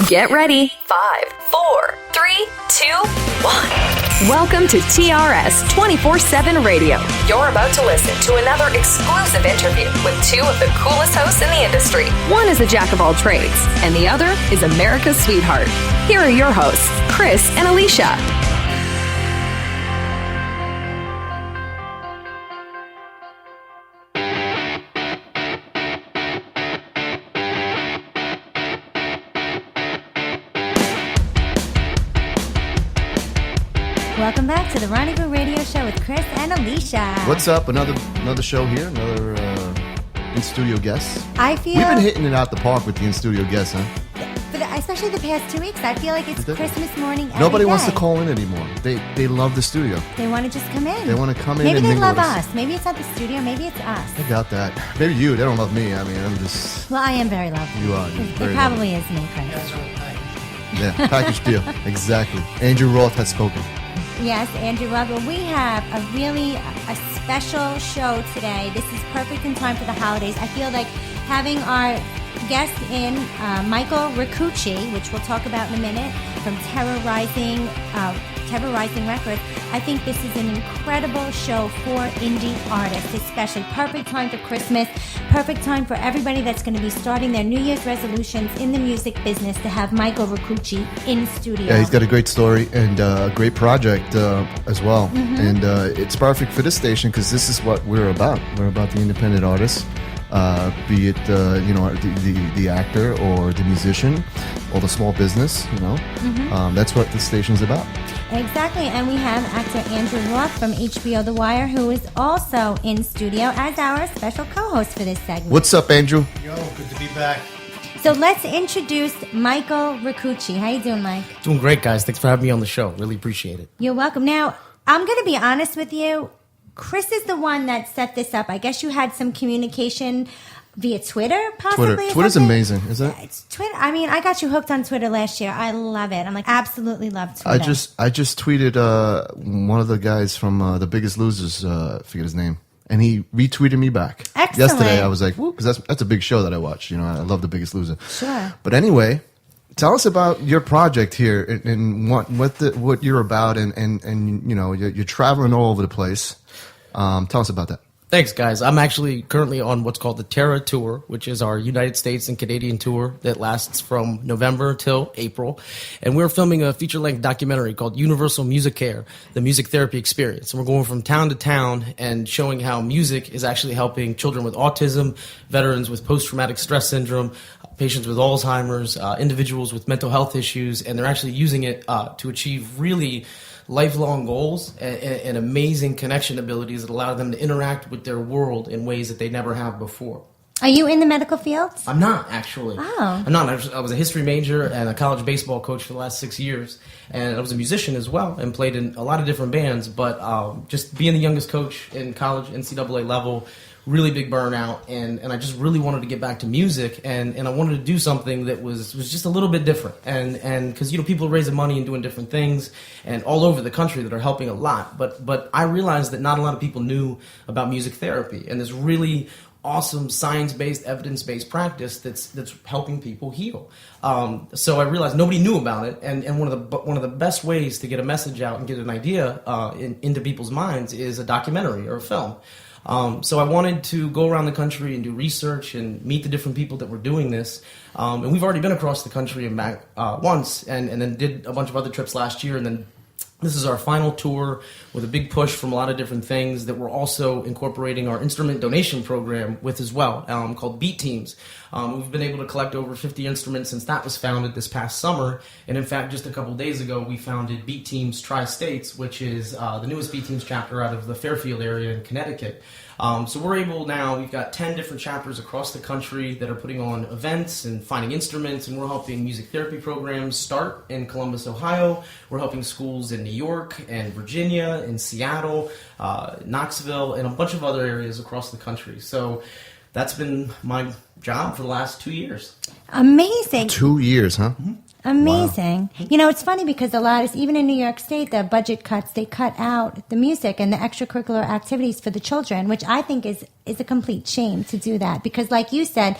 Get ready. 5, 4, 3, 2, 1. Welcome to TRS 24/7 Radio. You're about to listen to another exclusive interview with two of the coolest hosts in the industry. One is a jack of all trades, and the other is America's sweetheart. Here are your hosts, Cris and Alysia. Welcome back to the Rendezvous Radio Show with Cris and Alysia. What's up? Another show here. Another in-studio guest. I feel we've been hitting it out the park with the in-studio guests, huh? Especially the past 2 weeks. I feel like it's Christmas morning every Nobody day. wants to call in anymore. They love the studio. They want to just come in. They want to come in. Maybe and they mingle love with us. Maybe it's not the studio. Maybe it's us. I doubt that. Maybe you. They don't love me. I mean, I'm just... Well, I am very lovely. You are. It probably is me, Cris. Yeah, package deal. Exactly. Andrew Roth has spoken. Yes, Andrew Roth. Well, we have a special show today. This is perfect in time for the holidays. I feel like having our guest in, Michael Ricucci, which we'll talk about in a minute, from Terra Rising Records. I think this is an incredible show for indie artists, especially. Perfect time for Christmas, perfect time for everybody that's going to be starting their New Year's resolutions in the music business to have Michael Ricucci in studio. Yeah, he's got a great story and a great project as well. Mm-hmm. And it's perfect for this station because this is what we're about. We're about the independent artists. Be it the actor or the musician or the small business, Mm-hmm. That's what the station's about. Exactly, and we have actor Andrew Roth from HBO The Wire, who is also in studio as our special co-host for this segment. What's up, Andrew? Yo, good to be back. So let's introduce Michael Ricucci. How you doing, Mike? Doing great, guys. Thanks for having me on the show. Really appreciate it. You're welcome. Now, I'm going to be honest with you. Cris is the one that set this up. I guess you had some communication via Twitter, possibly? Twitter's amazing, isn't it? Yeah, it's Twitter. I mean, I got you hooked on Twitter last year. I love it. I'm like, absolutely love Twitter. I just tweeted one of the guys from The Biggest Losers, I forget his name, and he retweeted me back. Excellent. Yesterday, I was like, whoop, because that's a big show that I watch. I love The Biggest Loser. Sure. But anyway, tell us about your project here and what you're about, and you're traveling all over the place. Tell us about that. Thanks, guys. I'm actually currently on what's called the Terra Tour, which is our United States and Canadian tour that lasts from November till April. And we're filming a feature-length documentary called Universal Music Care, the music therapy experience. And we're going from town to town and showing how music is actually helping children with autism, veterans with post-traumatic stress syndrome, patients with Alzheimer's, individuals with mental health issues, and they're actually using it to achieve really lifelong goals and amazing connection abilities that allow them to interact with their world in ways that they never have before. Are you in the medical field? I'm not, actually. Oh. I'm not. I was a history major and a college baseball coach for the last 6 years. And I was a musician as well and played in a lot of different bands. But just being the youngest coach in college, NCAA level, really big burnout, and I just really wanted to get back to music, and I wanted to do something that was just a little bit different, and because people are raising money and doing different things, and all over the country that are helping a lot, but I realized that not a lot of people knew about music therapy and this really awesome science-based, evidence-based practice that's helping people heal. So I realized nobody knew about it, and one of the best ways to get a message out and get an idea into people's minds is a documentary or a film. So I wanted to go around the country and do research and meet the different people that were doing this. And we've already been across the country and back once, and then did a bunch of other trips last year. And then this is our final tour with a big push from a lot of different things that we're also incorporating our instrument donation program with as well, called Beat Teams. We've been able to collect over 50 instruments since that was founded this past summer. And in fact, just a couple days ago, we founded Beat Teams Tri-States, which is the newest Beat Teams chapter out of the Fairfield area in Connecticut. So we're able now, we've got 10 different chapters across the country that are putting on events and finding instruments, and we're helping music therapy programs start in Columbus, Ohio. We're helping schools in New York and Virginia, in Seattle, Knoxville, and a bunch of other areas across the country. So that's been my job for the last 2 years. Amazing. 2 years, huh? Mm-hmm. Amazing. Wow. It's funny because a lot of, even in New York State, the budget cuts, they cut out the music and the extracurricular activities for the children, which I think is a complete shame to do that. Because like you said,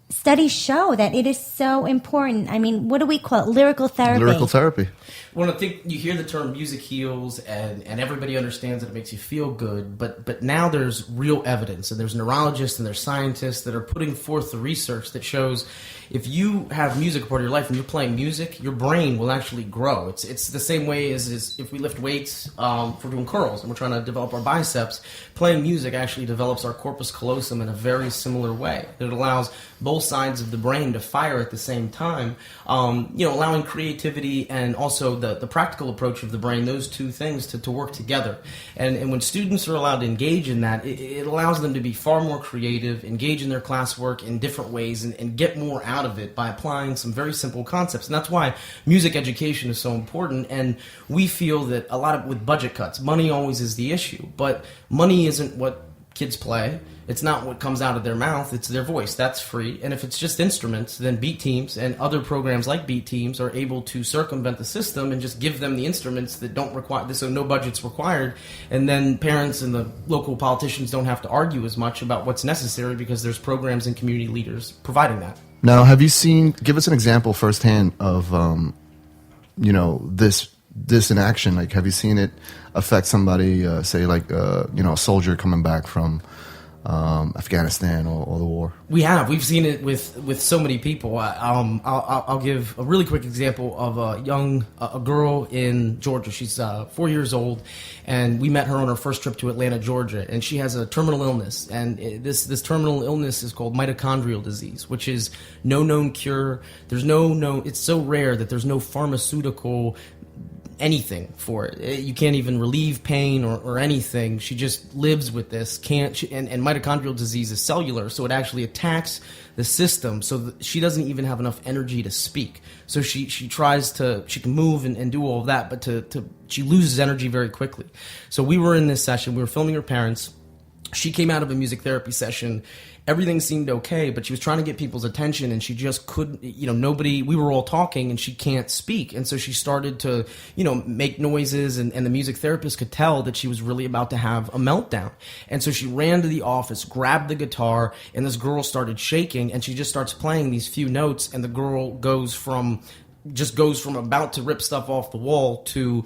studies show that it is so important. I mean, what do we call it? Lyrical therapy. Lyrical therapy. Well, I think you hear the term music heals, and everybody understands that it makes you feel good, but now there's real evidence, and there's neurologists and there's scientists that are putting forth the research that shows if you have music a part of your life and you're playing music, your brain will actually grow. It's the same way as if we lift weights, if we're doing curls and we're trying to develop our biceps, playing music actually develops our corpus callosum in a very similar way. It allows both sides of the brain to fire at the same time, allowing creativity and also the practical approach of the brain, those two things to work together. And when students are allowed to engage in that, it allows them to be far more creative, engage in their classwork in different ways, and get more out of it by applying some very simple concepts. And that's why music education is so important. And we feel that a lot with budget cuts, money always is the issue. But money isn't what kids play. It's not what comes out of their mouth. It's their voice. That's free. And if it's just instruments, then beat teams and other programs like beat teams are able to circumvent the system and just give them the instruments that don't require, so no budget's required. And then parents and the local politicians don't have to argue as much about what's necessary because there's programs and community leaders providing that. Now, have you seen, give us an example firsthand of, this in action? Like, have you seen it affect somebody, say, like, a soldier coming back from Afghanistan or the war? We've seen it with so many people. I'll give a really quick example of a girl in Georgia. She's 4 years old, and we met her on her first trip to Atlanta, Georgia, and she has a terminal illness, and this terminal illness is called mitochondrial disease, which is no known cure. There's it's so rare that there's no pharmaceutical anything for it. You can't even relieve pain or anything. She just lives with this. And mitochondrial disease is cellular, so it actually attacks the system so that she doesn't even have enough energy to speak. So she tries to, she can move and do all of that, but she loses energy very quickly. So we were in this session, we were filming her parents. She came out of a music therapy session. Everything seemed okay, but she was trying to get people's attention, and she just couldn't, we were all talking, and she can't speak. And so she started to, make noises, and the music therapist could tell that she was really about to have a meltdown. And so she ran to the office, grabbed the guitar, and this girl started shaking, and she just starts playing these few notes, and the girl goes from about to rip stuff off the wall to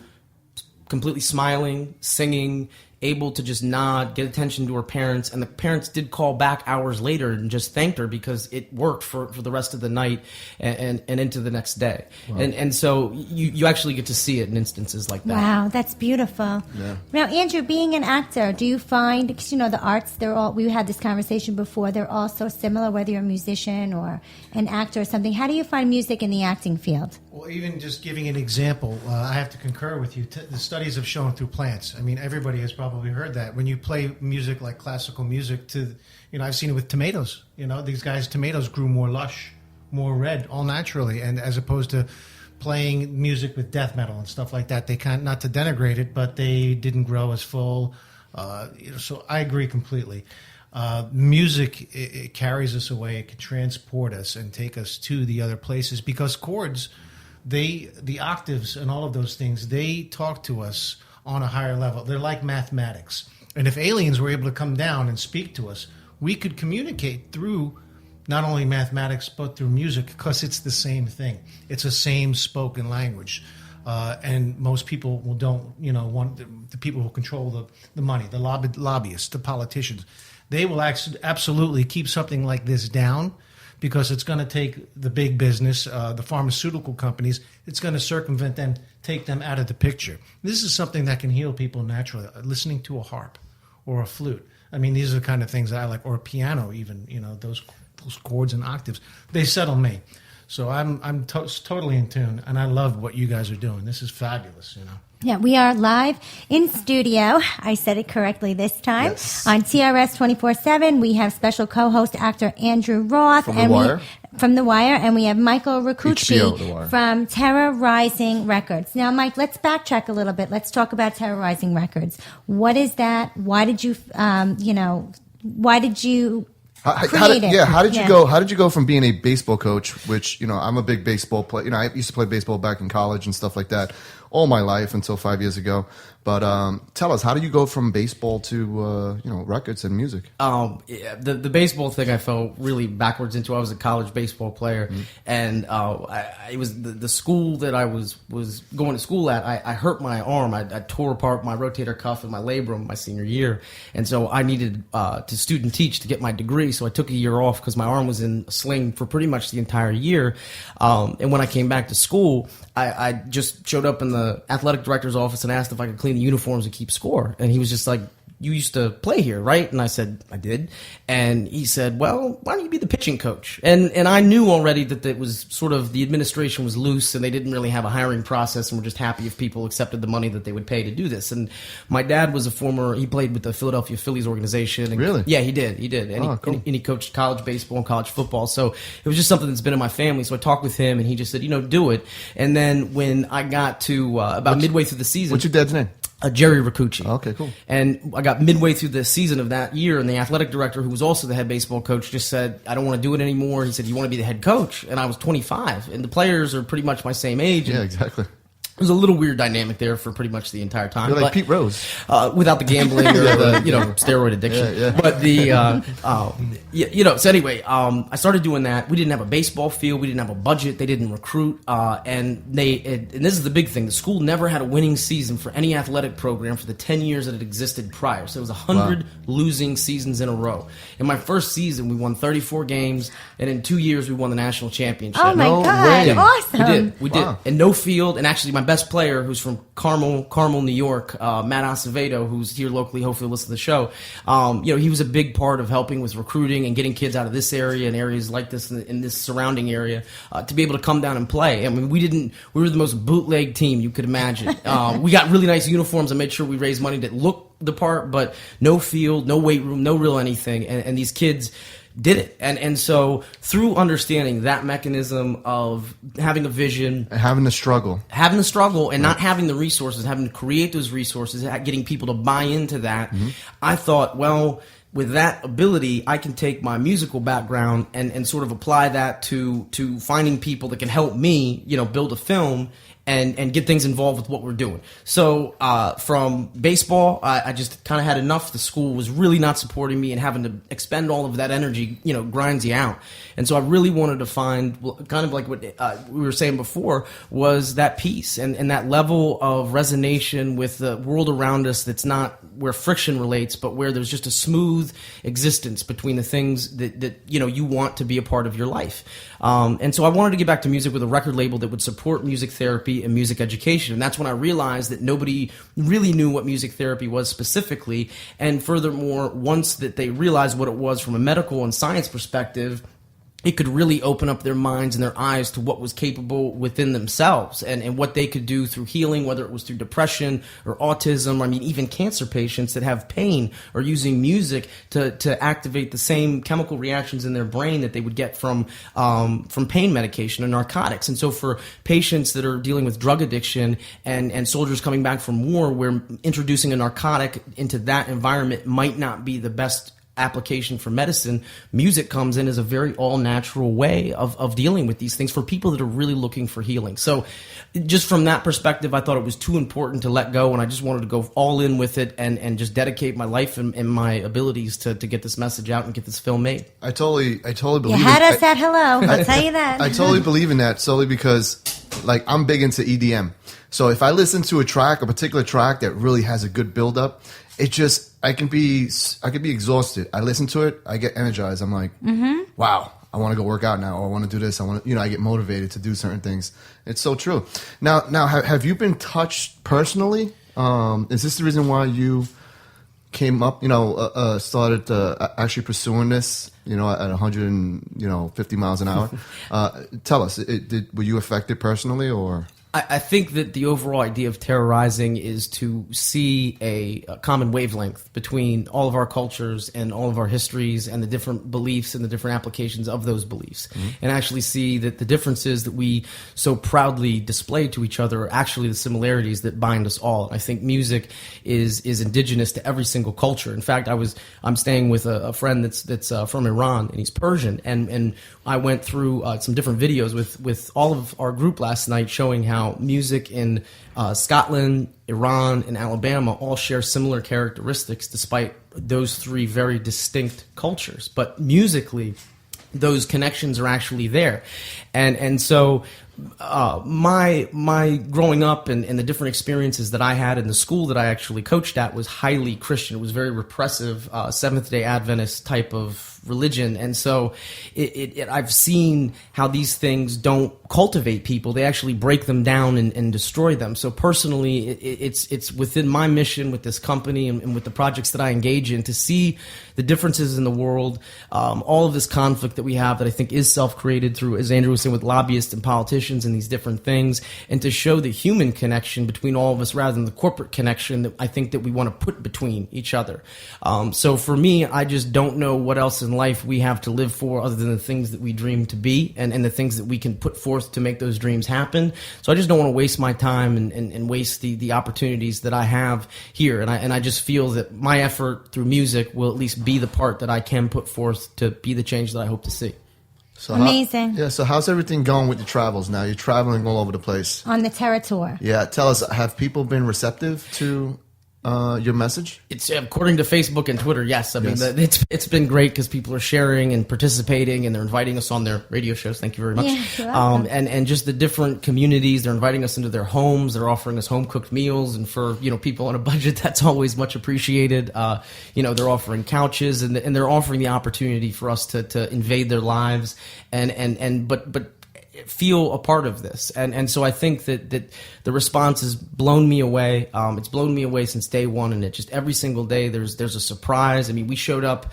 completely smiling, singing, able to just nod, get attention to her parents, and the parents did call back hours later and just thanked her because it worked for the rest of the night and into the next day. Wow. And so you actually get to see it in instances like that. Wow, that's beautiful. Yeah. Now, Andrew, being an actor, do you find, because the arts, we had this conversation before, they're all so similar, whether you're a musician or an actor or something. How do you find music in the acting field? Well, even just giving an example, I have to concur with you. The studies have shown through plants. I mean, everybody has probably heard that. When you play music like classical music I've seen it with tomatoes. These guys' tomatoes grew more lush, more red, all naturally. And as opposed to playing music with death metal and stuff like that, they not to denigrate it, but they didn't grow as full. So I agree completely. Music, it carries us away. It can transport us and take us to the other places because chords, the octaves and all of those things, they talk to us on a higher level. They're like mathematics. And if aliens were able to come down and speak to us, we could communicate through not only mathematics, but through music, because it's the same thing. It's the same spoken language. And most people don't, want the people who control the money, the lobbyists, the politicians, they will absolutely keep something like this down because it's going to take the big business, the pharmaceutical companies, it's going to circumvent them, take them out of the picture. This is something that can heal people naturally, listening to a harp or a flute. I mean, these are the kind of things that I like, or a piano even, those chords and octaves, they settle me. So I'm totally in tune, and I love what you guys are doing. This is fabulous, Yeah, we are live in studio. I said it correctly this time. Yes. On TRS 24/7, we have special co-host actor Andrew Roth from The Wire, and we have Michael Ricucci HBO, from Terra Rising Records. Now, Mike, let's backtrack a little bit. Let's talk about Terra Rising Records. What is that? Why did you, How did you go? How did you go from being a baseball coach, which I'm a big baseball player. I used to play baseball back in college and stuff like that all my life until 5 years ago. But tell us, how did you go from baseball to records and music? The baseball thing I fell really backwards into. I was a college baseball player, and it was the school that I was going to school at. I hurt my arm. I tore apart my rotator cuff and my labrum my senior year, and so I needed to student teach to get my degree. So I took a year off because my arm was in a sling for pretty much the entire year. And when I came back to school, I just showed up in the athletic director's office and asked if I could clean the uniforms and keep score. And he was just like, "You used to play here, right?" And I said, "I did." And he said, "Well, why don't you be the pitching coach?" And I knew already that it was sort of, the administration was loose and they didn't really have a hiring process and were just happy if people accepted the money that they would pay to do this. And my dad was he played with the Philadelphia Phillies organization. And, really? Yeah, he did. And, cool. and he coached college baseball and college football. So it was just something that's been in my family. So I talked with him and he just said, do it. And then when I got to about midway through the season. What's your dad's name? Jerry Ricucci. Okay, cool. And I got midway through the season of that year, and the athletic director, who was also the head baseball coach, just said, "I don't want to do it anymore." He said, "You want to be the head coach?" And I was 25, and the players are pretty much my same age. Yeah, exactly. It was a little weird dynamic there for pretty much the entire time. You're like Pete Rose. Without the gambling or the steroid addiction. Yeah. But so anyway, I started doing that. We didn't have a baseball field. We didn't have a budget. They didn't recruit. And this is the big thing. The school never had a winning season for any athletic program for the 10 years that it existed prior. So it was 100 losing seasons in a row. In my first season, we won 34 games. And in 2 years, we won the national championship. Oh, my God. way. Awesome. We did. And no field. And actually, my best player, who's from Carmel, New York, Matt Acevedo, who's here locally, hopefully listen to the show. He was a big part of helping with recruiting and getting kids out of this area and areas like this in this surrounding area to be able to come down and play. I mean, we were the most bootleg team you could imagine. We got really nice uniforms and made sure we raised money that looked the part, but no field, no weight room, no real anything. And these kids did it. And so through understanding that mechanism of having a vision, having the struggle and not having the resources, having to create those resources, getting people to buy into that, I thought, well, with that ability, I can take my musical background and sort of apply that to finding people that can help me, build a film and get things involved with what we're doing. So from baseball, I just kind of had enough. The school was really not supporting me, and having to expend all of that energy, grinds you out. And so I really wanted to find, kind of like what we were saying before, was that peace and that level of resonation with the world around us that's not where friction relates, but where there's just a smooth existence between the things that you want to be a part of your life. And so I wanted to get back to music with a record label that would support music therapy and music education. And that's when I realized that nobody really knew what music therapy was specifically. And furthermore, once that they realized what it was from a medical and science perspective, it could really open up their minds and their eyes to what was capable within themselves and what they could do through healing, whether it was through depression or autism. I mean, even cancer patients that have pain are using music to activate the same chemical reactions in their brain that they would get from pain medication and narcotics. And so for patients that are dealing with drug addiction and soldiers coming back from war, where introducing a narcotic into that environment might not be the best application for medicine, music comes in as a very all-natural way of dealing with these things for people that are really looking for healing. So just from that perspective, I thought it was too important to let go, and I just wanted to go all in with it and just dedicate my life and my abilities to get this message out and get this film made. I totally believe you had us at hello. I'll tell you that. I totally believe in that solely because, like, I'm big into EDM. So if I listen to a particular track that really has a good build-up, I can be exhausted. I listen to it, I get energized. I'm like, wow, I want to go work out now, or I want to do this. I get motivated to do certain things. It's so true. Now, have you been touched personally? Is this the reason why you came up? Started actually pursuing this? At 150 miles an hour. Tell us, were you affected personally, or? I think that the overall idea of Terra Rising is to see a common wavelength between all of our cultures and all of our histories and the different beliefs and the different applications of those beliefs, and actually see that the differences that we so proudly display to each other are actually the similarities that bind us all. I think music is indigenous to every single culture. In fact, I'm staying with a friend that's from Iran, and he's Persian, and I went through some different videos with all of our group last night showing how music in Scotland, Iran, and Alabama all share similar characteristics despite those three very distinct cultures. But musically, those connections are actually there. And so my growing up and the different experiences that I had in the school that I actually coached at was highly Christian. It was very repressive, Seventh-day Adventist type of religion. And so I've seen how these things don't cultivate people. They actually break them down and destroy them. So personally, it's within my mission with this company and with the projects that I engage in to see the differences in the world, all of this conflict that we have that I think is self-created through, as Andrew was saying, with lobbyists and politicians and these different things, and to show the human connection between all of us rather than the corporate connection that I think that we want to put between each other. So for me, I just don't know what else in life we have to live for other than the things that we dream to be and the things that we can put forth to make those dreams happen. So I just don't want to waste my time and waste the opportunities that I have here. And I just feel that my effort through music will at least be the part that I can put forth to be the change that I hope to see. So amazing. So how's everything going with the travels now? You're traveling all over the place. On the Terra Tour. Yeah, tell us, have people been receptive to your message? It's according to Facebook and Twitter, yes. I mean, Yes. it's been great because people are sharing and participating, and they're inviting us on their radio shows. Thank you very much. Yeah, you're welcome. And just the different communities, they're inviting us into their homes. They're offering us home cooked meals, and for people on a budget, that's always much appreciated. They're offering couches, and they're offering the opportunity for us to invade their lives, but feel a part of this. And so I think that the response has blown me away. It's blown me away since day one, and it just every single day there's a surprise. I mean, we showed up,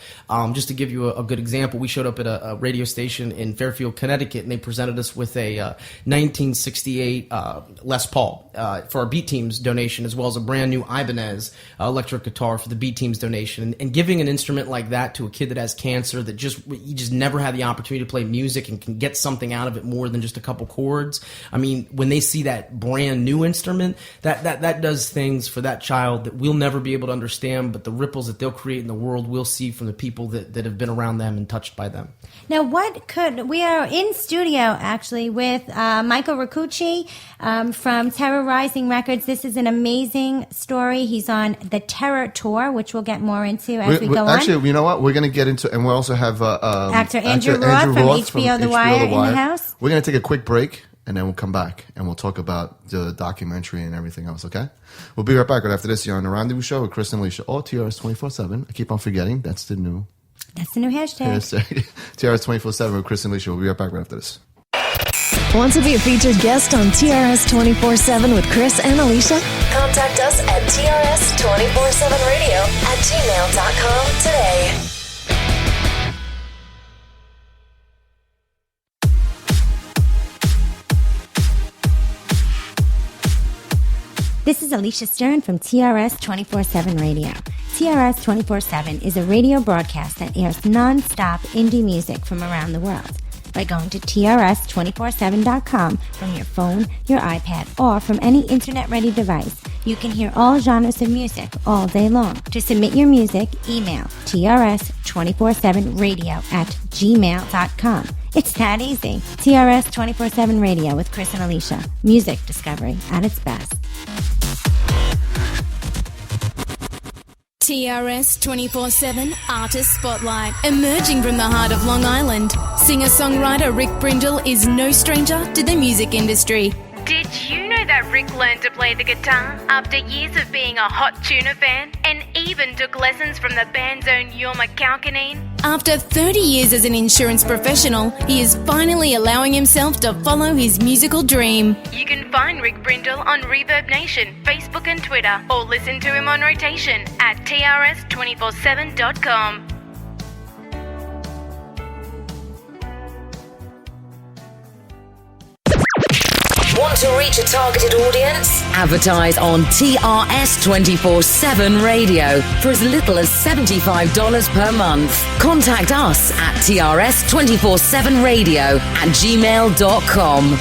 just to give you a good example, we showed up at a radio station in Fairfield, Connecticut, and they presented us with a 1968 Les Paul for our Beat Teams donation, as well as a brand new Ibanez electric guitar for the Beat Teams donation. And giving an instrument like that to a kid that has cancer, that you just never had the opportunity to play music and can get something out of it more than just a couple chords. I mean, when they see that brand new instrument, that does things for that child that we'll never be able to understand, but the ripples that they'll create in the world we'll see from the people that have been around them and touched by them. Now, we are in studio actually with Michael Ricucci from Terra Rising Records. This is an amazing story. He's on the Terra Tour, which we'll get more into as we go on. Actually, you know what? We're going to get into, and we also have actor Andrew Roth from HBO The Wire in the house. We're going to take a quick break, and then we'll come back, and we'll talk about the documentary and everything else, okay? We'll be right back right after this. You're on The Rendezvous Show with Cris and Alysia, or TRS 24/7. I keep on forgetting. That's the new hashtag. TRS 24/7 with Cris and Alysia. We'll be right back right after this. Want to be a featured guest on TRS 24/7 with Cris and Alysia? Contact us at TRS247radio@gmail.com today. This is Alysia Stern from TRS 24/7 Radio. TRS 24/7 is a radio broadcast that airs non-stop indie music from around the world. By going to TRS247.com from your phone, your iPad, or from any internet-ready device, you can hear all genres of music all day long. To submit your music, email TRS247radio@gmail.com. It's that easy. TRS 24/7 Radio with Cris and Alysia. Music discovery at its best. TRS 24/7 Artist Spotlight. Emerging from the heart of Long Island, singer-songwriter Rick Brindle is no stranger to the music industry. Did you know that Rick learned to play the guitar after years of being a hot tuna fan and even took lessons from the band's own Jorma Kaukonen? After 30 years as an insurance professional, he is finally allowing himself to follow his musical dream. You can find Rick Brindle on Reverb Nation, Facebook and Twitter, or listen to him on rotation at TRS247.com. Want to reach a targeted audience? Advertise on TRS 24/7 Radio for as little as $75 per month. Contact us at trs247radio@gmail.com.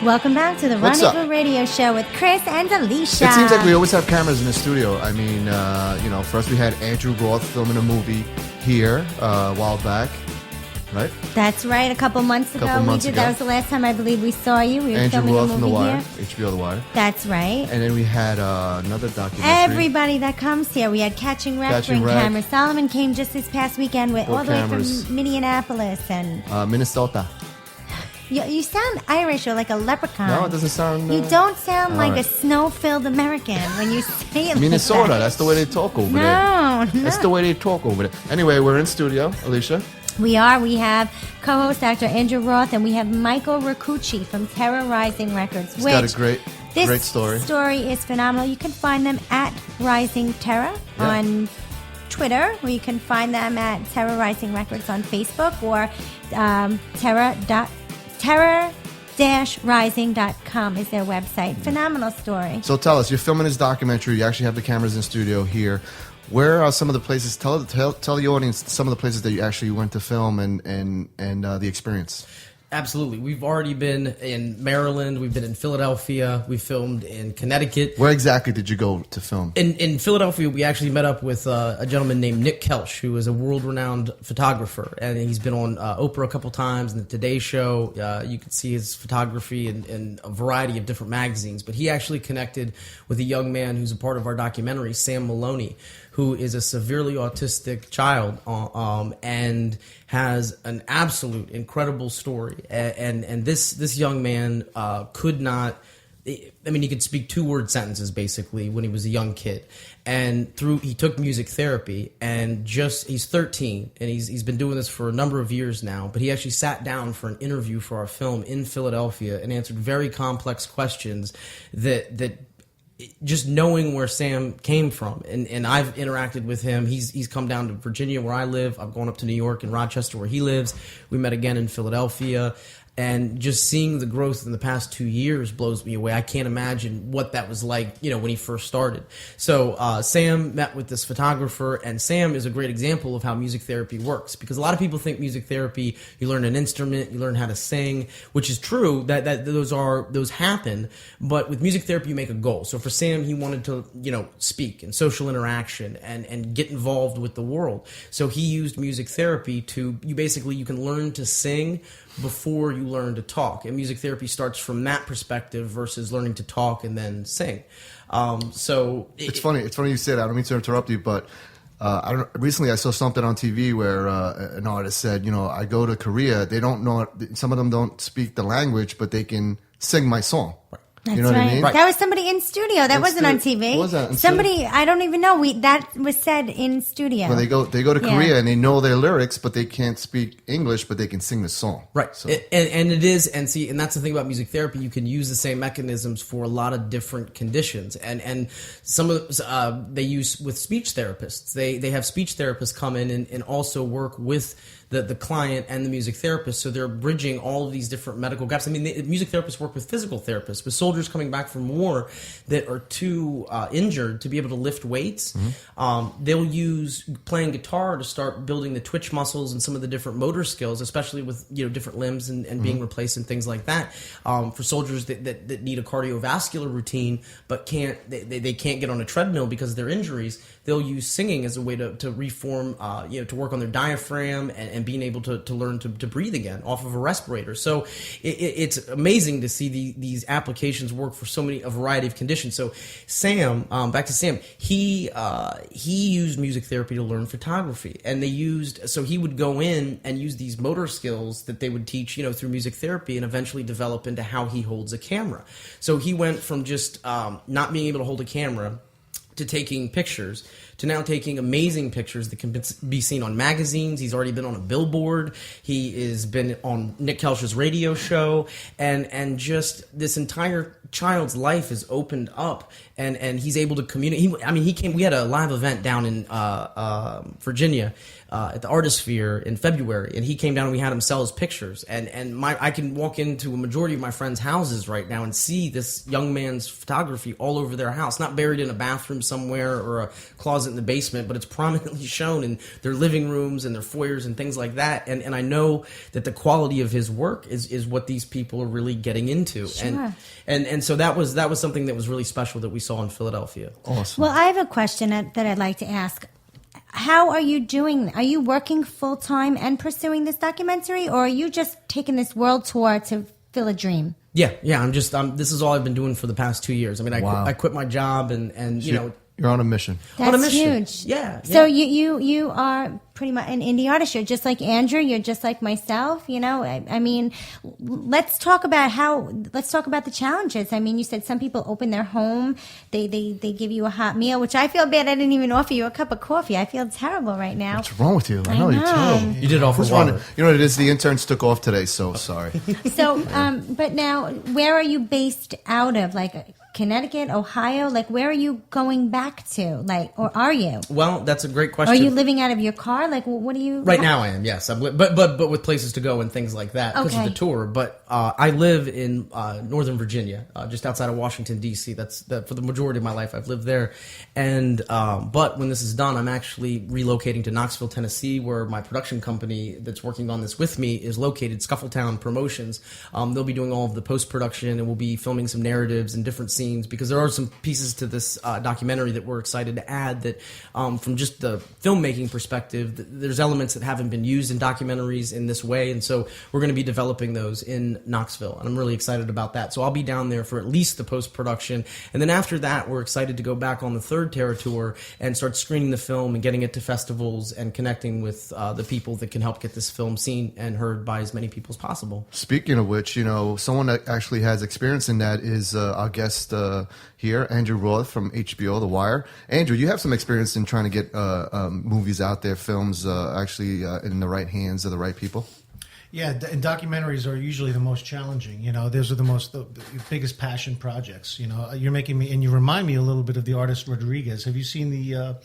Welcome back to the What's Rendezvous up? Radio Show with Cris and Alysia. It seems like we always have cameras in the studio. I mean, first we had Andrew Roth filming a movie here a while back, right? That's right. A couple months ago, Couple months we did. ago. That was the last time I believe we saw you. We were Andrew filming Roth a from The movie Wire, here. HBO The Wire. That's right. And then we had another documentary. Everybody that comes here. We had Catching Wreck, Catching Bring Wreck. Cameras. Solomon came just this past weekend with Four all the way cameras. from Minneapolis. And Minnesota. you sound Irish or like a leprechaun. No, it doesn't sound... You don't sound like right. a snow-filled American when you say it Minnesota, like that. that's the way they talk over there. No. That's the way they talk over there. Anyway, we're in studio, Alysia. We are. We have co-host Dr. Andrew Roth, and we have Michael Ricucci from Terra Rising Records. He's got a great story. This story is phenomenal. You can find them at Rising Terra on Twitter, or you can find them at Terra Rising Records on Facebook, or terra-rising.com is their website. Phenomenal story. So tell us, you're filming this documentary. You actually have the cameras in studio here. Where are some of the places? Tell the audience some of the places that you actually went to film and the experience. Absolutely. We've already been in Maryland. We've been in Philadelphia. We filmed in Connecticut. Where exactly did you go to film? In Philadelphia, we actually met up with a gentleman named Nick Kelch, who is a world-renowned photographer, and he's been on Oprah a couple times, and the Today Show. You can see his photography in a variety of different magazines. But he actually connected with a young man who's a part of our documentary, Sam Maloney, who is a severely autistic child and has an absolute incredible story. And this young man could not... I mean, he could speak 2-word sentences basically when he was a young kid, and he took music therapy, and he's 13, and he's been doing this for a number of years now. But he actually sat down for an interview for our film in Philadelphia and answered very complex questions that just knowing where Sam came from, and I've interacted with him. He's come down to Virginia where I live. I've gone up to New York and Rochester where he lives. We met again in Philadelphia. And just seeing the growth in the past 2 years blows me away. I can't imagine what that was like, when he first started. So Sam met with this photographer, and Sam is a great example of how music therapy works. Because a lot of people think music therapy, you learn an instrument, you learn how to sing, which is true, that those happen. But with music therapy, you make a goal. So for Sam, he wanted to, speak and social interaction and get involved with the world. So he used music therapy you can learn to sing before you learn to talk, and music therapy starts from that perspective versus learning to talk and then sing. So it's funny you said that. I don't mean to interrupt you, but recently I saw something on TV where an artist said, I go to Korea, they don't know, some of them don't speak the language, but they can sing my song. That's you know what I mean? Right. That was somebody in studio. That wasn't on TV. What was that? Somebody, I don't even know. That was said in studio. Well, they go to Korea and they know their lyrics, but they can't speak English, but they can sing the song. Right. So. And it is, and that's the thing about music therapy. You can use the same mechanisms for a lot of different conditions. And some of they use with speech therapists. They have speech therapists come in and also work with the client and the music therapist, so they're bridging all of these different medical gaps. I mean, music therapists work with physical therapists, with soldiers coming back from war that are too injured to be able to lift weights. Mm-hmm. They'll use playing guitar to start building the twitch muscles and some of the different motor skills, especially with different limbs and being replaced and things like that. For soldiers that need a cardiovascular routine but they can't get on a treadmill because of their injuries, they'll use singing as a way to reform, to work on their diaphragm and being able to learn to breathe again off of a respirator. So it's amazing to see these applications work for a variety of conditions. So Sam, back to Sam, he used music therapy to learn photography, and so he would go in and use these motor skills that they would teach, through music therapy, and eventually develop into how he holds a camera. So he went from just not being able to hold a camera to taking pictures to now taking amazing pictures that can be seen on magazines. He's already been on a billboard. He has been on Nick Kelch's radio show, and just this entire child's life is opened up, and he's able to communicate. We had a live event down in Virginia at the Artisphere in February, and he came down and we had him sell his pictures. And I can walk into a majority of my friends' houses right now and see this young man's photography all over their house, not buried in a bathroom somewhere or a closet in the basement, but it's prominently shown in their living rooms and their foyers and things like that. And I know that the quality of his work is what these people are really getting into. Sure. And so that was something that was really special that we saw in Philadelphia. Awesome. Well, I have a question that I'd like to ask. How are you doing? Are you working full time and pursuing this documentary, or are you just taking this world tour to fill a dream? Yeah. This is all I've been doing for the past 2 years. I mean, I quit my job and you're on a mission. That's huge. Yeah. So you are pretty much an indie artist. You're just like Andrew. You're just like myself. I mean, let's talk about the challenges. I mean, you said some people open their home. They give you a hot meal, which I feel bad. I didn't even offer you a cup of coffee. I feel terrible right now. What's wrong with you? I know you're terrible. You did offer water. You know what it is? The interns took off today, so sorry. So, but now, where are you based out of? Like Connecticut, Ohio? Like, where are you going back to? Like, or are you? Well, that's a great question. Are you living out of your car? Like, what do you? Right now, I am. Yes, but with places to go and things like that because of the tour. But I live in Northern Virginia, just outside of Washington D.C. That's for the majority of my life. I've lived there, and but when this is done, I'm actually relocating to Knoxville, Tennessee, where my production company that's working on this with me is located. Scuffletown Promotions. They'll be doing all of the post production, and we'll be filming some narratives and different scenes because there are some pieces to this documentary that we're excited to add. That from just the filmmaking perspective, there's elements that haven't been used in documentaries in this way, and so we're going to be developing those in Knoxville, and I'm really excited about that. So I'll be down there for at least the post-production, and then after that, we're excited to go back on the third Terra tour and start screening the film and getting it to festivals and connecting with the people that can help get this film seen and heard by as many people as possible. Speaking of which, someone that actually has experience in that is our guest here, Andrew Roth from HBO, The Wire. Andrew, you have some experience in trying to get movies out there, films actually in the right hands of the right people. Yeah, and documentaries are usually the most challenging. Those are the biggest passion projects. You're making me, and you remind me a little bit of the artist Rodriguez. Have you seen the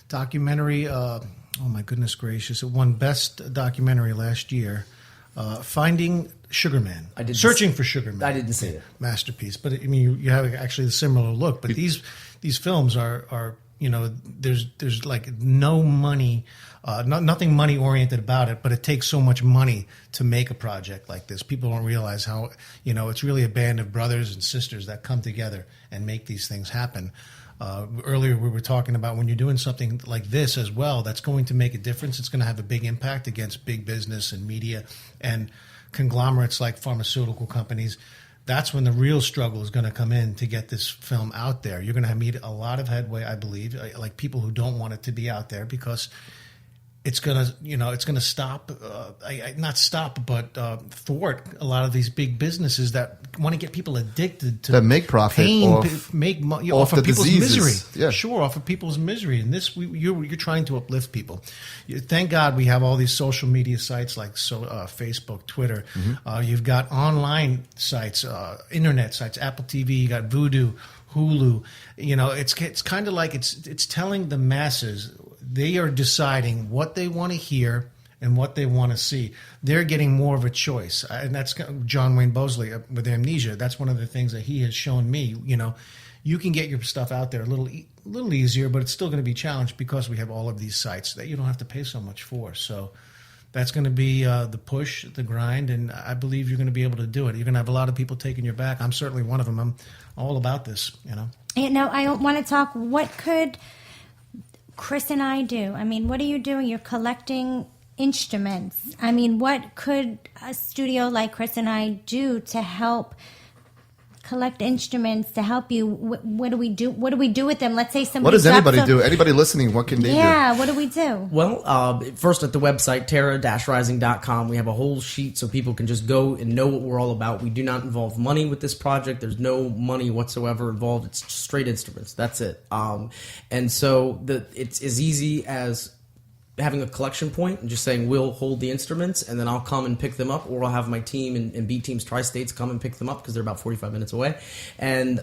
documentary? Oh my goodness gracious! It won Best Documentary last year. Finding Sugar Man. Searching for Sugar Man. I didn't see it. Masterpiece. But I mean, you have actually a similar look. But these films are there's like no money. Nothing money oriented about it, but it takes so much money to make a project like this. People don't realize how, it's really a band of brothers and sisters that come together and make these things happen. Earlier we were talking about when you're doing something like this as well, that's going to make a difference. It's going to have a big impact against big business and media and conglomerates like pharmaceutical companies. That's when the real struggle is going to come in to get this film out there. You're going to meet a lot of headway, I believe, like people who don't want it to be out there because it's gonna stop, not stop, but thwart a lot of these big businesses that want to get people addicted to that make profit pain, off of the people's diseases. Misery. Yeah. Sure, off of people's misery. And this, you're trying to uplift people. Thank God we have all these social media sites like Facebook, Twitter. Mm-hmm. You've got online sites, internet sites, Apple TV. You got Vudu, Hulu. It's kind of like it's telling the masses. They are deciding what they want to hear and what they want to see. They're getting more of a choice. And that's John Wayne Bosley with Amnesia. That's one of the things that he has shown me. You can get your stuff out there a little easier, but it's still going to be challenged because we have all of these sites that you don't have to pay so much for. So that's going to be the push, the grind, and I believe you're going to be able to do it. You're going to have a lot of people taking your back. I'm certainly one of them. I'm all about this, I want to talk, what could Cris and I do? I mean, what are you doing? You're collecting instruments. I mean, what could a studio like Cris and I do to help collect instruments to help you, what do we do? What do we do with them? Let's say somebody. What does anybody do? Anybody listening, what can they do? Yeah, what do we do? Well, first at the website, terra-rising.com, we have a whole sheet so people can just go and know what we're all about. We do not involve money with this project. There's no money whatsoever involved. It's straight instruments. That's it. And so it's as easy as having a collection point and just saying we'll hold the instruments and then I'll come and pick them up, or I'll have my team and B Teams Tri-States come and pick them up because they're about 45 minutes away, and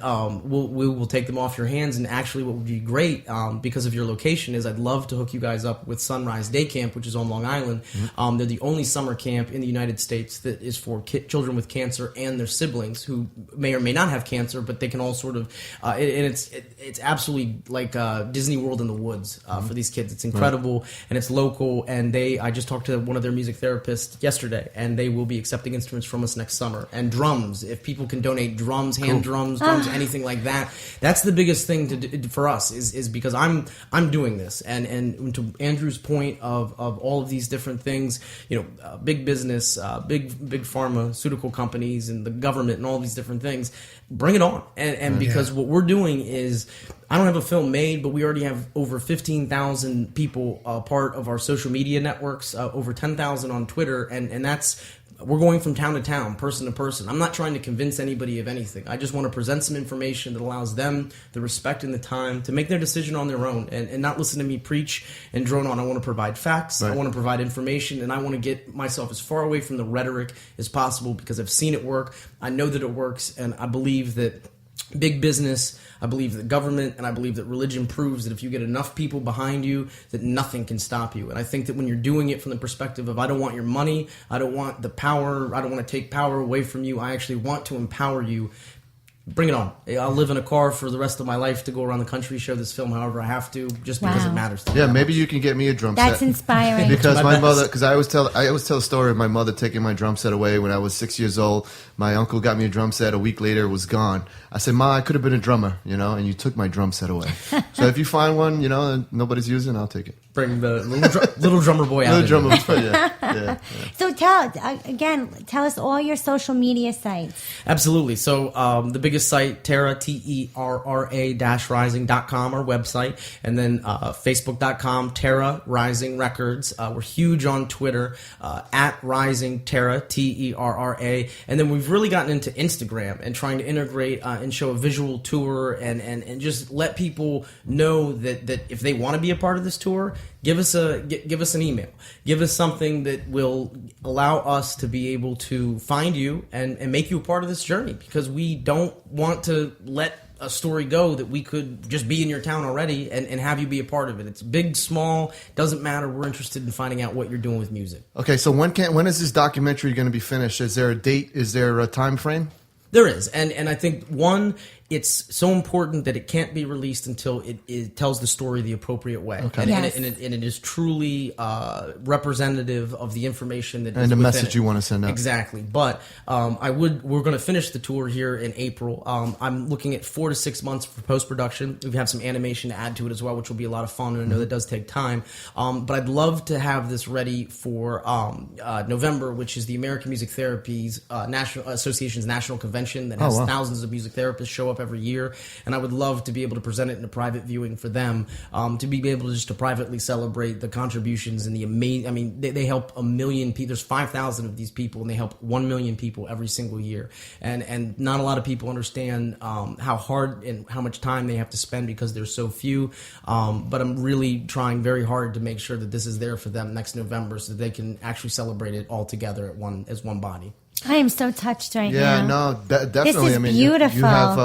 we will take them off your hands. And actually what would be great because of your location is I'd love to hook you guys up with Sunrise Day Camp, which is on Long Island. They're the only summer camp in the United States that is for children with cancer and their siblings who may or may not have cancer, but they can all sort of and it's absolutely like Disney World in the woods for these kids. It's incredible. And it's local, and I just talked to one of their music therapists yesterday, and they will be accepting instruments from us next summer. And drums, if people can donate drums, hand drums, anything like that. That's the biggest thing for us is because I'm doing this, and to Andrew's point of all of these different things, big business, big pharmaceutical companies, and the government, and all these different things. Bring it on, and because what we're doing is, I don't have a film made, but we already have over 15,000 people part of our social media networks, over 10,000 on Twitter, and we're going from town to town, person to person. I'm not trying to convince anybody of anything. I just want to present some information that allows them the respect and the time to make their decision on their own and not listen to me preach and drone on. I want to provide facts. Right. I want to provide information, and I want to get myself as far away from the rhetoric as possible because I've seen it work. I know that it works, and I believe that big business, I believe that government, and I believe that religion proves that if you get enough people behind you, that nothing can stop you. And I think that when you're doing it from the perspective of I don't want your money, I don't want the power, I don't want to take power away from you, I actually want to empower you. Bring it on. I'll live in a car for the rest of my life to go around the country, show this film however I have to, just because it matters to me. Yeah, maybe you can get me a drum set. That's inspiring. Because my mother, because I always tell a story of my mother taking my drum set away when I was 6 years old. My uncle got me a drum set. A week later, it was gone. I said, Ma, I could have been a drummer, and you took my drum set away. So if you find one, and nobody's using, I'll take it. Bring the little drummer boy out. Little drummer boy, yeah. So tell us all your social media sites. Absolutely. So the biggest site, Terra, TERRA-rising.com, our website, and then Facebook.com, Terra Rising Records. We're huge on Twitter, at Rising Terra, TERRA, and then we've really gotten into Instagram and trying to integrate and show a visual tour and just let people know that if they want to be a part of this tour, give us an email. Give us something that will allow us to be able to find you and make you a part of this journey, because we don't want to let a story go that we could just be in your town already and have you be a part of it. It's big, small, doesn't matter. We're interested in finding out what you're doing with music. Okay, so when is this documentary going to be finished? Is there a date? Is there a time frame? There is, and I think it's so important that it can't be released until it tells the story the appropriate way. Okay. And it is truly representative of the information that is within the message you want to send out. Exactly. But we're going to finish the tour here in April. I'm looking at 4 to 6 months for post-production. We have some animation to add to it as well, which will be a lot of fun, and I know that does take time. But I'd love to have this ready for November, which is the American Music Therapy's National Association's National Convention that has thousands of music therapists show up every year, and I would love to be able to present it in a private viewing for them, to be able to just to privately celebrate the contributions and the amazing. I mean, they help 1 million people. There's 5,000 of these people, and they help 1 million people every single year. And not a lot of people understand how hard and how much time they have to spend because there's so few. But I'm really trying very hard to make sure that this is there for them next November, so that they can actually celebrate it all together as one body. I am so touched right now. Yeah, no, definitely. This is beautiful. You have,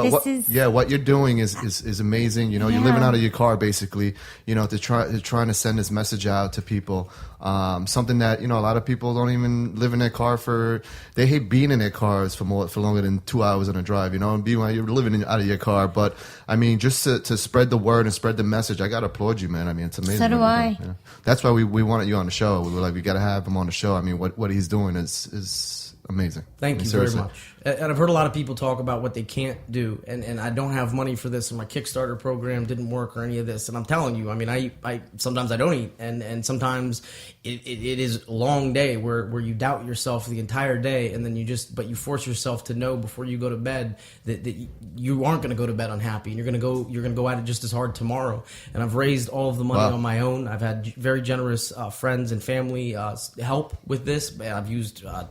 what you're doing is amazing. You're living out of your car, basically. Trying to send this message out to people. Something that a lot of people don't even live in their car they hate being in their cars for longer than 2 hours on a drive. And being while you're living out of your car. But I mean, just to spread the word and spread the message, I gotta applaud you, man. I mean, it's amazing. So do I. That's why we wanted you on the show. We were like, we gotta have him on the show. I mean, what he's doing is amazing. Thank you seriously. very much. And I've heard a lot of people talk about what they can't do, and I don't have money for this, and my Kickstarter program didn't work or any of this. And I'm telling you, I mean, I sometimes I don't eat, and sometimes it is a long day where you doubt yourself the entire day, and then you force yourself to know before you go to bed that you aren't going to go to bed unhappy, and you're going to go at it just as hard tomorrow. And I've raised all of the money on my own. I've had very generous friends and family help with this. I've used a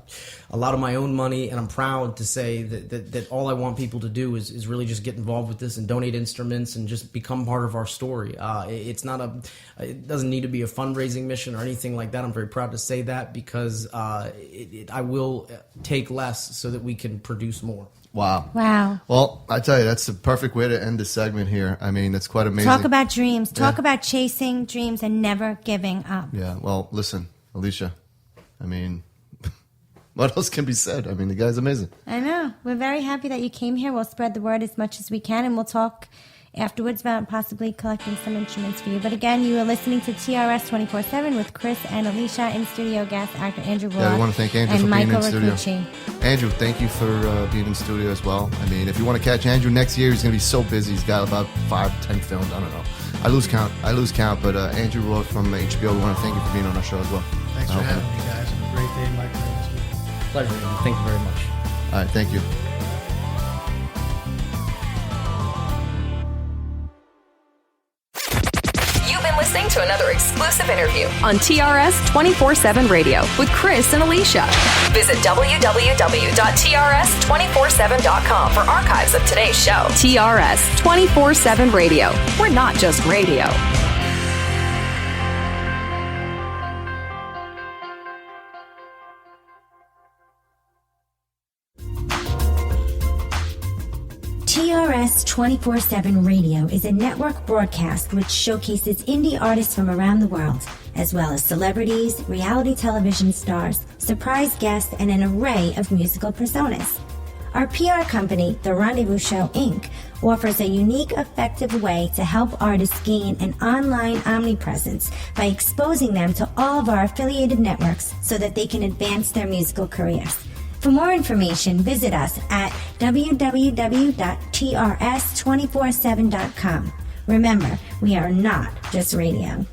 lot of my own money, and I'm proud to say that all I want people to do is really just get involved with this and donate instruments and just become part of our story. It doesn't need to be a fundraising mission or anything like that. I'm very proud to say that because I will take less so that we can produce more. Wow. Well, I tell you, that's the perfect way to end the segment here. I mean, it's quite amazing. Talk about dreams. Talk about chasing dreams and never giving up. Yeah. Well, listen, Alysia, I mean, what else can be said? I mean, the guy's amazing. I know. We're very happy that you came here. We'll spread the word as much as we can, and we'll talk afterwards about possibly collecting some instruments for you. But again, you are listening to TRS 24/7 with Cris and Alysia, in studio guest actor Andrew Roth. Yeah, we want to thank Andrew and for Michael being in Ricucci. studio. Andrew, thank you for being in studio as well. I mean, if you want to catch Andrew next year, he's going to be so busy. He's got about 5-10 films. I don't know. I lose count. But Andrew Roth from HBO, we want to thank you for being on our show as well. Thanks for having me, guys. Have a great day, Michael. Pleasure, Andrew. Thank you very much. All right, thank you. You've been listening to another exclusive interview on TRS 24/7 Radio with Cris and Alysia. Visit www.trs247.com for archives of today's show. TRS 24/7 Radio. We're not just radio. TRS 24/7 Radio is a network broadcast which showcases indie artists from around the world, as well as celebrities, reality television stars, surprise guests, and an array of musical personas. Our PR company, The Rendezvous Show, Inc., offers a unique, effective way to help artists gain an online omnipresence by exposing them to all of our affiliated networks so that they can advance their musical careers. For more information, visit us at www.trs247.com. Remember, we are not just radio.